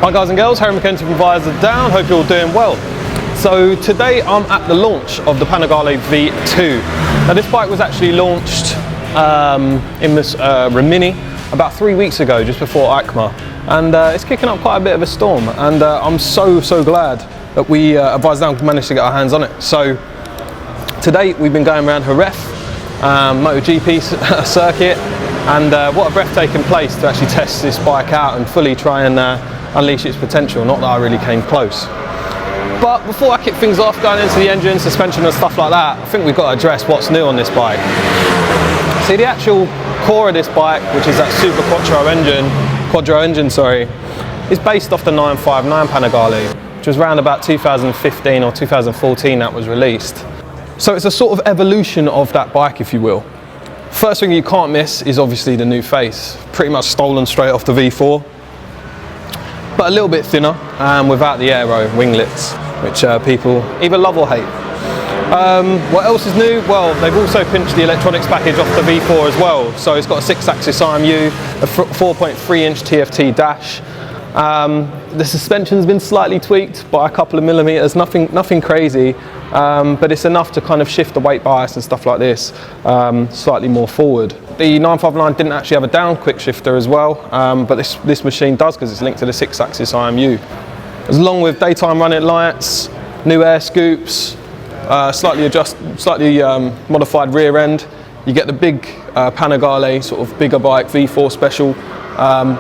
Hi guys and girls, Harry McKenzie from Visordown, hope you're all doing well. So today I'm at the launch of the Panigale V2. Now this bike was actually launched in this Rimini about 3 weeks ago, just before EICMA, and it's kicking up quite a bit of a storm, and I'm so glad that we at Visordown managed to get our hands on it. So today we've been going around Jerez, MotoGP circuit, and what a breathtaking place to actually test this bike out and fully try and unleash its potential. Not that I really came close. But before I kick things off, going into the engine, suspension and stuff like that, I think we've got to address what's new on this bike. See, the actual core of this bike, which is that super quattro engine, is based off the 959 Panigale, which was around about 2015 or 2014 that was released. So it's a sort of evolution of that bike, if you will. First thing you can't miss is obviously the new face, pretty much stolen straight off the V4, but a little bit thinner without the aero winglets, which people either love or hate. What else is new? Well, they've also pinched the electronics package off the V4 as well. So it's got a 6-axis IMU, a 4.3-inch TFT dash. The suspension's been slightly tweaked by a couple of millimeters, nothing crazy, but it's enough to kind of shift the weight bias and stuff like this slightly more forward. The 959 didn't actually have a down quick shifter as well, but this machine does, because it's linked to the 6-axis IMU. Along with daytime running lights, new air scoops, slightly modified rear end, you get the big Panigale sort of bigger bike V4 special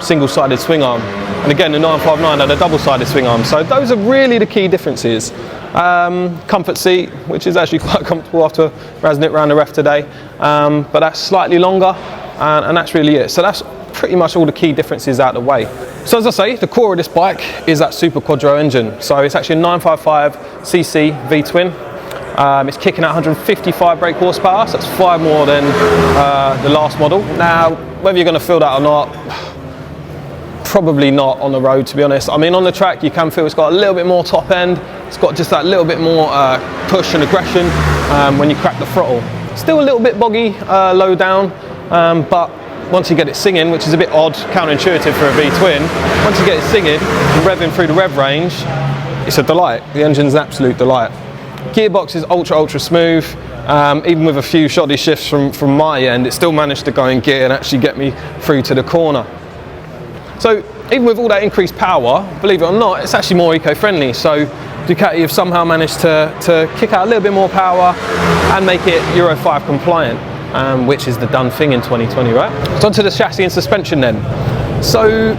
single-sided swing arm, and again the 959 had a double-sided swing arm. So those are really the key differences. Comfort seat, which is actually quite comfortable after razzing it around the ref today, but that's slightly longer, and that's really it. So that's pretty much all the key differences out of the way. So as I say, the core of this bike is that super quattro engine. So it's actually a 955cc V-twin. It's kicking out 155 brake horsepower, so that's 5 more than the last model. Now, whether you're going to feel that or not, probably not on the road, to be honest. I mean, on the track you can feel it's got a little bit more top end, it's got just that little bit more push and aggression when you crack the throttle. Still a little bit boggy low down, but once you get it singing, which is a bit odd, counterintuitive for a V-twin, once you get it singing and revving through the rev range, it's a delight. The engine's an absolute delight. Gearbox is ultra smooth. Even with a few shoddy shifts from my end, it still managed to go in gear and actually get me through to the corner. So even with all that increased power, believe it or not, it's actually more eco-friendly. So Ducati have somehow managed to kick out a little bit more power and make it Euro 5 compliant, which is the done thing in 2020, right? So onto the chassis and suspension then. So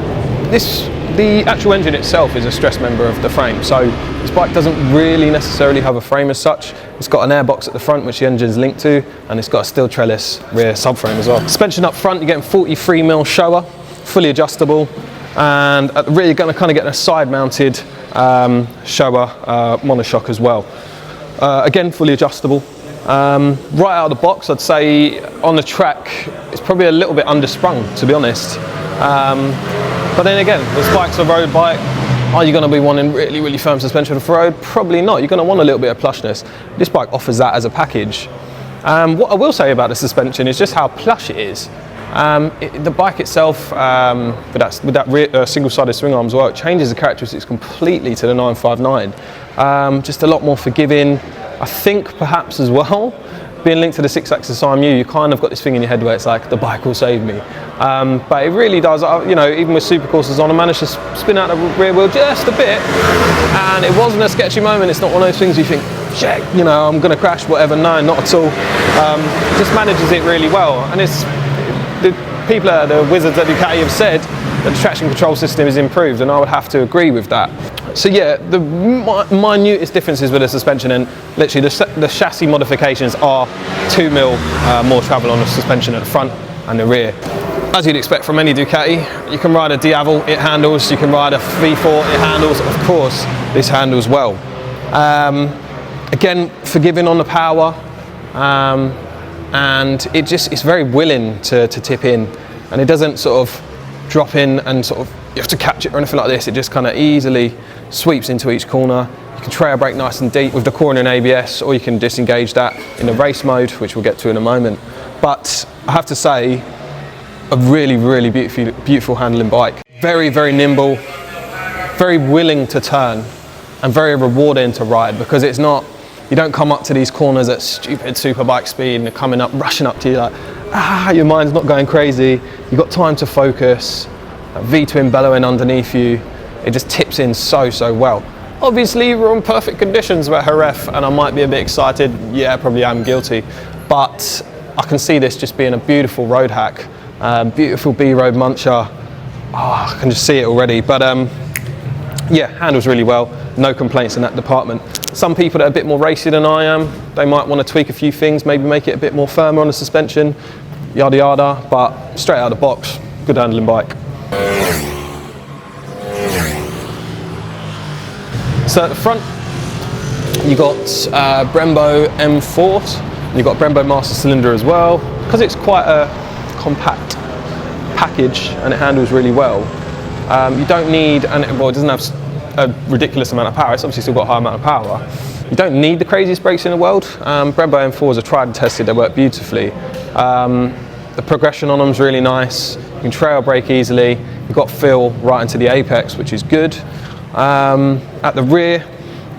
the actual engine itself is a stress member of the frame. So this bike doesn't really necessarily have a frame as such. It's got an airbox at the front, which the engine's linked to, and it's got a steel trellis rear subframe as well. Suspension up front, you're getting 43mm Showa, fully adjustable, and at the rear you're going to kind of get a side-mounted Showa monoshock as well. Again, fully adjustable. Right out of the box, I'd say on the track it's probably a little bit undersprung, to be honest. But then again, this bike's a road bike. Are you going to be wanting really firm suspension for road? Probably not. You're going to want a little bit of plushness. This bike offers that as a package. What I will say about the suspension is just how plush it is. The bike itself, with that rear single-sided swing arm as well, it changes the characteristics completely to the 959. Just a lot more forgiving. I think perhaps as well, being linked to the 6-axis IMU, you kind of got this thing in your head where it's like, the bike will save me. But it really does. You know, even with supercourses on, I managed to spin out the rear wheel just a bit, and it wasn't a sketchy moment. It's not one of those things you think, shit, you know, I'm going to crash, whatever. No, not at all. It just manages it really well. And it's the people, the wizards at Ducati have said that the traction control system is improved, and I would have to agree with that. So yeah, the minutest differences with the suspension, and literally the chassis modifications are 2mm more travel on the suspension at the front and the rear. As you'd expect from any Ducati, you can ride a Diavel, it handles. You can ride a V4, it handles. Of course, this handles well. Again, forgiving on the power, and it's very willing to tip in, and it doesn't sort of drop in and sort of you have to catch it or anything like this. It just kind of easily sweeps into each corner. You can trail brake nice and deep with the cornering ABS, or you can disengage that in the race mode, which we'll get to in a moment. But I have to say, a really beautiful handling bike. Very nimble, very willing to turn and very rewarding to ride, because it's not, you don't come up to these corners at stupid superbike speed and they're coming up, rushing up to you like, your mind's not going crazy. You've got time to focus, V-twin bellowing underneath you. It just tips in so well. Obviously, we're on perfect conditions with Jerez, and I might be a bit excited. Yeah, probably am guilty. But I can see this just being a beautiful road hack. Beautiful B-road muncher. I can just see it already. But yeah, handles really well. No complaints in that department. Some people that are a bit more racy than I am, they might want to tweak a few things, maybe make it a bit more firmer on the suspension, yada yada. But straight out of the box, good handling bike. So at the front, you got Brembo M4, you've got Brembo Master Cylinder as well. Because it's quite a compact package and it handles really well, you don't need, well, it doesn't have a ridiculous amount of power, it's obviously still got a high amount of power. You don't need the craziest brakes in the world. Brembo M4s are tried and tested, they work beautifully. The progression on them is really nice, you can trail brake easily, you've got feel right into the apex, which is good. At the rear,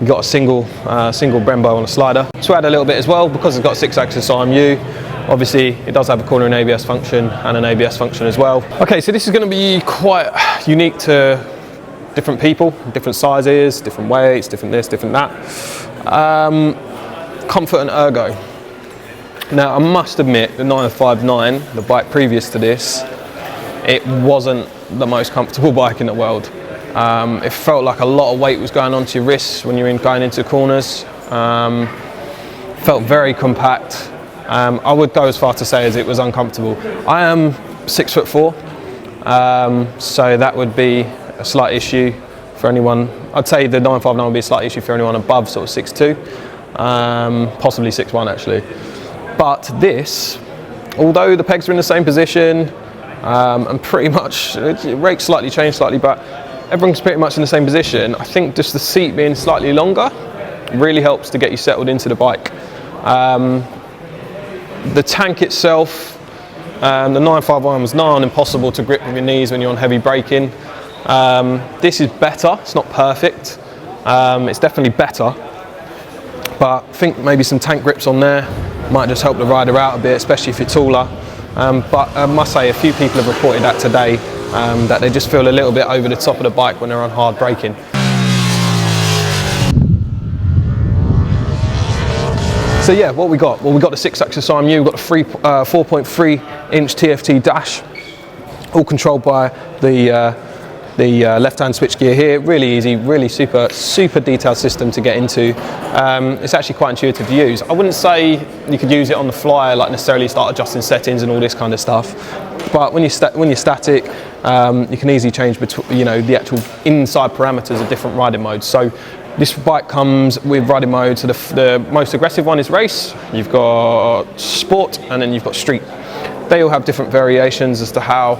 you've got a single Brembo on a slider. So add a little bit as well, because it's got 6-axis IMU. Obviously, it does have a corner and ABS function and an ABS function as well. Okay, so this is going to be quite unique to different people, different sizes, different weights, different this, different that. Comfort and ergo. Now, I must admit, the 959, the bike previous to this, it wasn't the most comfortable bike in the world. It felt like a lot of weight was going onto your wrists when you're going into corners. Felt very compact. I would go as far to say as it was uncomfortable. I am 6'4", so that would be a slight issue for anyone. I'd say the 959 would be a slight issue for anyone above sort of 6'2", possibly 6'1" actually. But this, although the pegs are in the same position, and pretty much, rake's slightly changed slightly, but everyone's pretty much in the same position. I think just the seat being slightly longer really helps to get you settled into the bike. The tank itself, the 951 was nigh on impossible to grip with your knees when you're on heavy braking. This is better, it's not perfect, it's definitely better, but I think maybe some tank grips on there might just help the rider out a bit, especially if you're taller. But I must say, a few people have reported that today, that they just feel a little bit over the top of the bike when they're on hard braking. So yeah, what we got? Well, we got the 6-axis IMU, we've got the 4.3-inch TFT dash, all controlled by the left-hand switchgear here. Really easy, really super detailed system to get into. It's actually quite intuitive to use. I wouldn't say you could use it on the fly, like necessarily start adjusting settings and all this kind of stuff. But when you're static, you can easily change between, you know, the actual inside parameters of different riding modes. So this bike comes with riding modes. So the most aggressive one is race. You've got sport, and then you've got street. They all have different variations as to how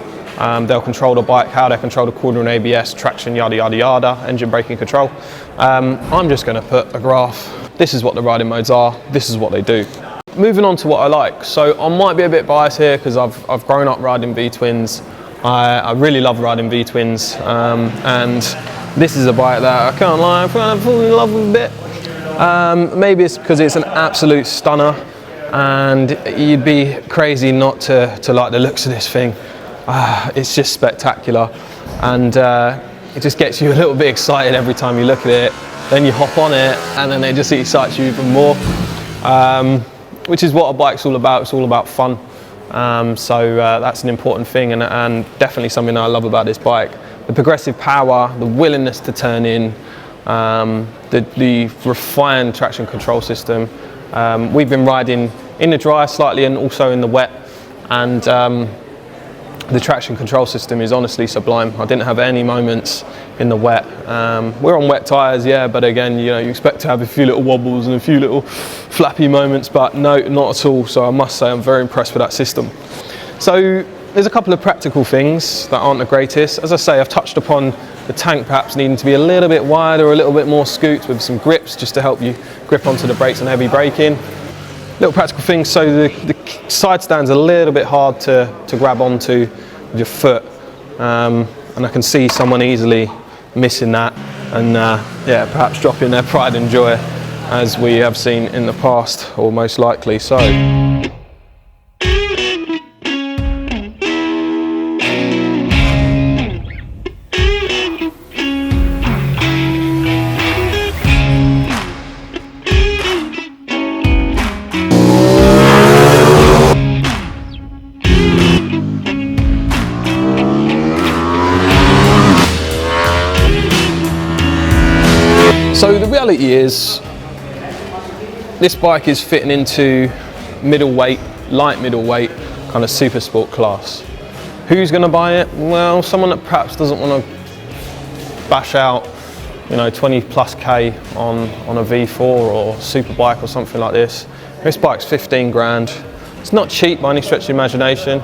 they'll control the bike, how they control the corner and ABS, traction, yada yada yada, engine braking control. I'm just going to put a graph. This is what the riding modes are. This is what they do. Moving on to what I like. So I might be a bit biased here because I've grown up riding V-twins. I really love riding V-twins, and this is a bike that I can't lie, I've kind of fallen in love with a bit. Maybe it's because it's an absolute stunner, and you'd be crazy not to like the looks of this thing. It's just spectacular, and it just gets you a little bit excited every time you look at it. Then you hop on it, and then it just excites you even more, which is what a bike's all about. It's all about fun. So that's an important thing, and definitely something that I love about this bike. The progressive power, the willingness to turn in, the refined traction control system. We've been riding in the dry slightly and also in the wet, and the traction control system is honestly sublime. I didn't have any moments in the wet. We're on wet tyres, yeah, but again, you know, you expect to have a few little wobbles and a few little flappy moments, but no, not at all. So I must say I'm very impressed with that system. So there's a couple of practical things that aren't the greatest. As I say, I've touched upon the tank perhaps needing to be a little bit wider, a little bit more scooped with some grips just to help you grip onto the brakes and heavy braking. Little practical things, so the side stand's a little bit hard to grab onto with your foot, and I can see someone easily missing that. and yeah, perhaps drop in their pride and joy as we have seen in the past, or most likely so. So the reality is, this bike is fitting into middleweight, light middleweight, kind of super sport class. Who's going to buy it? Well, someone that perhaps doesn't want to bash out, you know, 20 plus K on a V4 or super bike or something like this. This bike's 15 grand. It's not cheap by any stretch of the imagination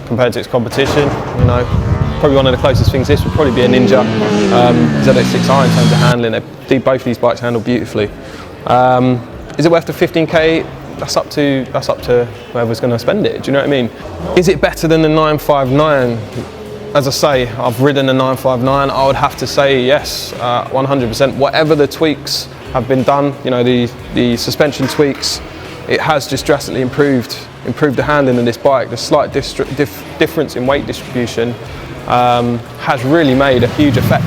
compared to its competition, you know. Probably one of the closest things to this would probably be a Ninja ZX6R in terms of handling. Both these bikes handle beautifully. Is it worth the 15k? That's up to whoever's going to spend it. Do you know what I mean? Is it better than the 959? As I say, I've ridden the 959. I would have to say yes, 100%. Whatever the tweaks have been done, you know, the suspension tweaks, it has just drastically improved the handling of this bike. The slight difference in weight distribution has really made a huge effect.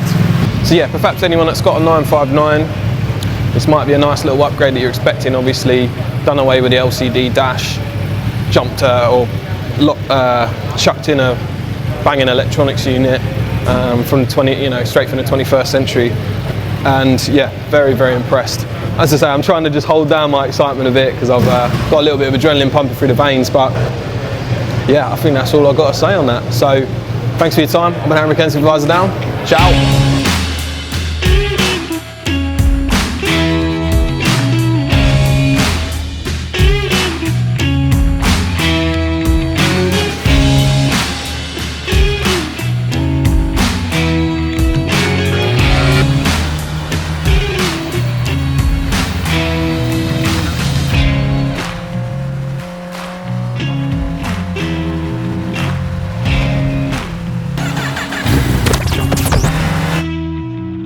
So yeah, perhaps anyone that's got a 959, this might be a nice little upgrade that you're expecting. Obviously, done away with the LCD dash, jumped or chucked in a banging electronics unit from straight from the 21st century, and yeah, very, very impressed. As I say, I'm trying to just hold down my excitement a bit because I've got a little bit of adrenaline pumping through the veins, but yeah, I think that's all I've got to say on that. So thanks for your time. I've been Aaron McKenzie with Visordown. Ciao.